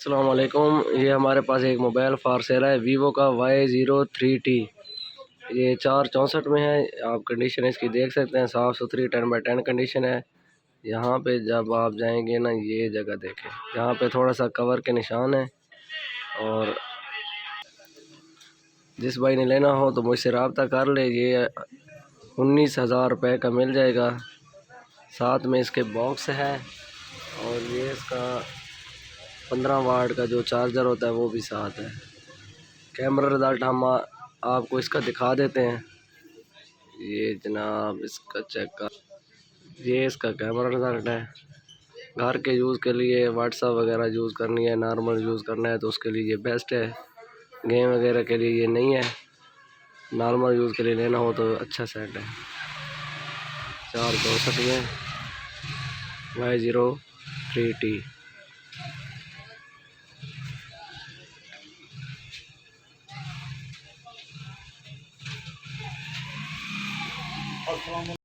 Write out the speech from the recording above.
अस्सलामुअलैकुम। ये हमारे पास एक मोबाइल फॉर सेल है, वीवो का Y03T। ये 464 में है। आप कंडीशन इसकी देख सकते हैं, साफ़ सुथरी 10/10 कंडीशन है। यहाँ पे जब आप जाएंगे ना, ये जगह देखें, यहाँ पे थोड़ा सा कवर के निशान है। और जिस भाई ने लेना हो तो मुझसे रब्ता कर ले। ये 19,000 रुपये का मिल जाएगा। साथ में इसके बॉक्स है और ये इसका 15 वाट का जो चार्जर होता है वो भी साथ है। कैमरा रिजल्ट हम आपको इसका दिखा देते हैं। ये जनाब इसका चेक कर, ये इसका कैमरा रिजल्ट है। घर के यूज़ के लिए, व्हाट्सअप वगैरह यूज़ करनी है, नॉर्मल यूज़ करना है तो उसके लिए ये बेस्ट है। गेम वगैरह के लिए ये नहीं है, नॉर्मल यूज़ के लिए लेना हो तो अच्छा सेट है। 464 में Y03T।